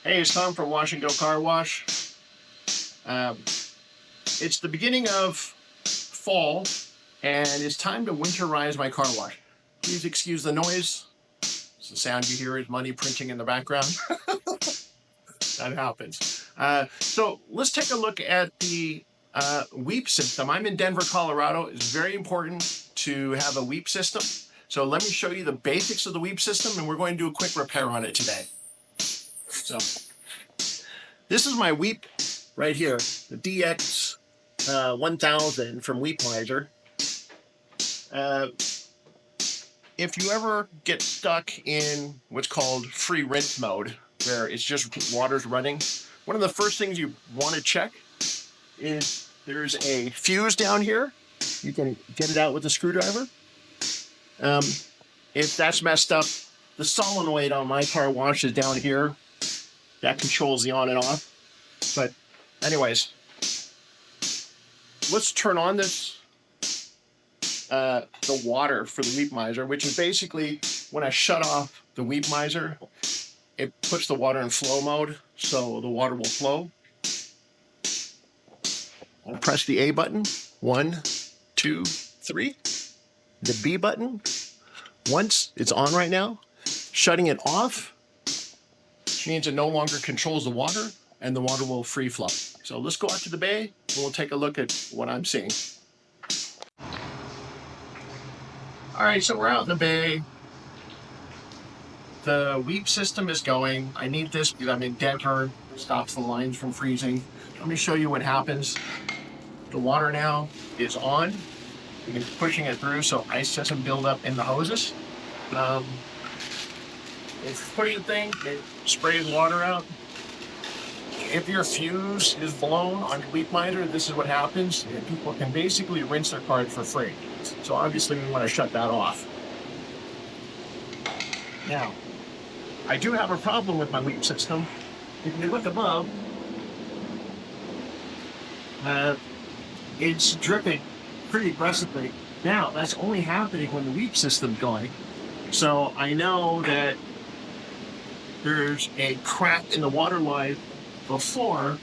Hey, it's Tom from Wash and Go Car Wash. It's the beginning of fall, and it's time to winterize my car wash. Please excuse the noise. It's the sound you hear is money printing in the background. That happens. So let's take a look at the WEEP system. I'm in Denver, Colorado. It's very important to have a WEEP system. So let me show you the basics of the WEEP system, and we're going to do a quick repair on it today. So this is my WEEP right here, the DX 1000 from Weepmizer. If you ever get stuck in what's called free rinse mode, where it's just water's running, one of the first things you want to check is there's a fuse down here. You can get it out with a screwdriver. If that's messed up, the solenoid on my car wash is down here. That controls the on and off. But anyways, let's turn on this, the water for the Weepmizer, which is basically when I shut off the Weepmizer, it puts the water in flow mode, so the water will flow. I'll press the A button, 1, 2, 3. The B button, once it's on right now. Shutting it off means it no longer controls the water, and the water will free flow. So let's go out to the bay, and we'll take a look at what I'm seeing. All right, so we're out in the bay. The WEEP system is going. I need this because I'm in Denver. It stops the lines from freezing. Let me show you what happens. The water now is on. You can pushing it through so ice doesn't build up in the hoses. If you push the thing, it sprays water out. If your fuse is blown on your Weepmizer, this is what happens. People can basically rinse their car for free. So obviously we want to shut that off. Now, I do have a problem with my WEEP system. If you look above, it's dripping pretty aggressively. Now, that's only happening when the WEEP system's going. So I know that there's a crack in the water line before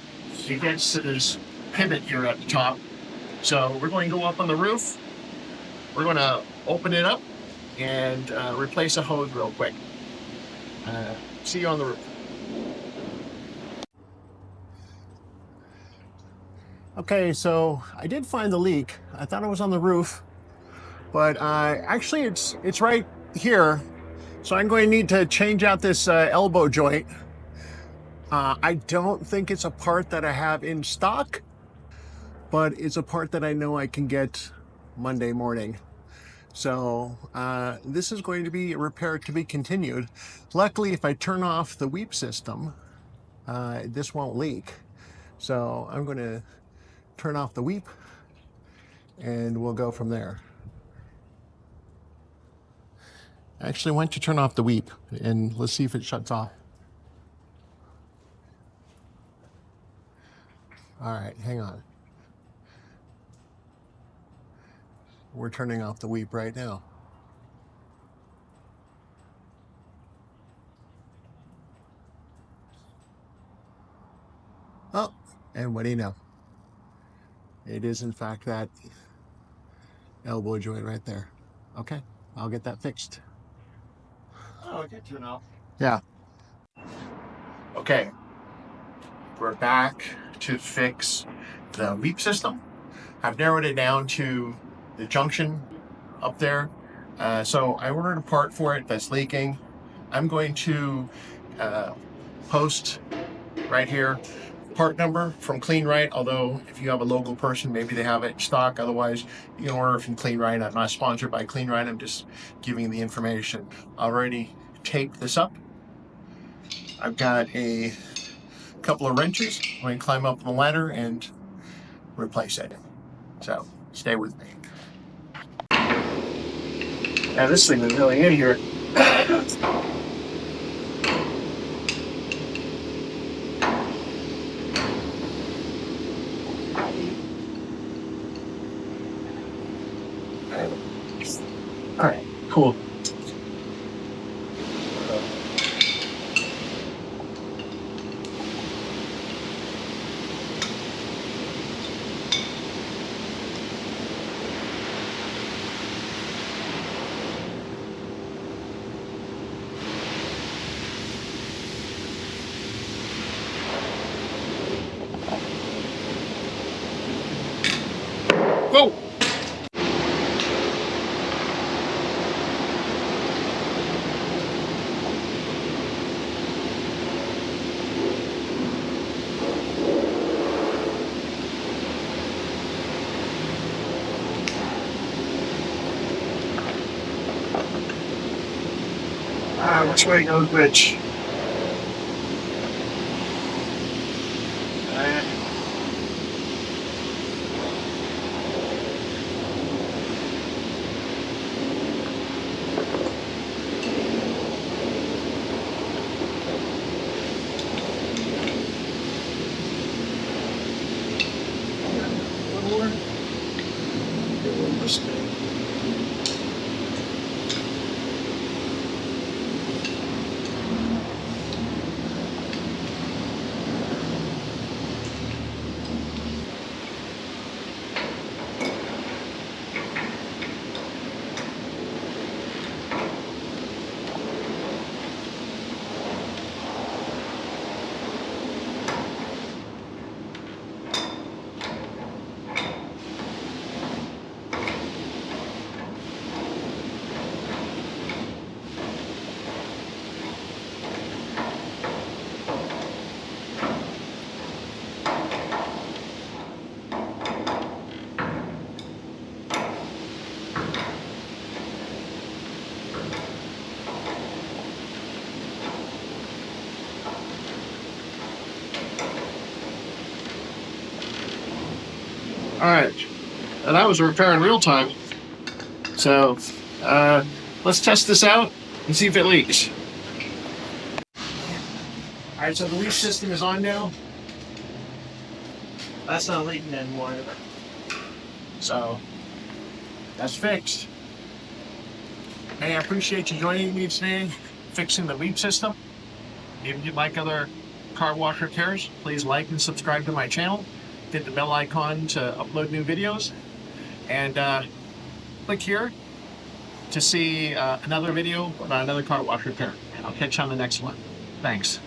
it gets to this pivot here at the top. So we're going to go up on the roof. We're going to open it up and replace a hose real quick. See you on the roof. Okay, so I did find the leak. I thought it was on the roof, but actually it's right here. So I'm going to need to change out this elbow joint. I don't think it's a part that I have in stock, but it's a part that I know I can get Monday morning. So this is going to be a repair to be continued. Luckily, if I turn off the WEEP system, this won't leak. So I'm going to turn off the WEEP and we'll go from there. Actually, I went to turn off the WEEP and let's see if it shuts off. All right, hang on. We're turning off the WEEP right now. Oh, and what do you know? It is in fact that elbow joint right there. Okay, I'll get that fixed. Oh, okay, turn off. Yeah. Okay, we're back to fix the WEEP system. I've narrowed it down to the junction up there. So I ordered a part for it that's leaking. I'm going to post right here part number from CleanRight, although if you have a local person, maybe they have it in stock. Otherwise, you can order from CleanRight. I'm not sponsored by CleanRight. I'm just giving the information. I already taped this up. I've got a couple of wrenches. I'm going to climb up the ladder and replace it. So stay with me. Now this thing is really in here. All right, cool. Whoa! Which way goes which? All right, and that was a repair in real time. So let's test this out and see if it leaks. All right, so the leaf system is on now. That's not leaking anymore. So that's fixed. Hey, I appreciate you joining me today, fixing the leaf system. If you'd like other car wash repairs, please like and subscribe to my channel. Hit the bell icon to upload new videos. And click here to see another video about another car wash repair. I'll catch you on the next one. Thanks.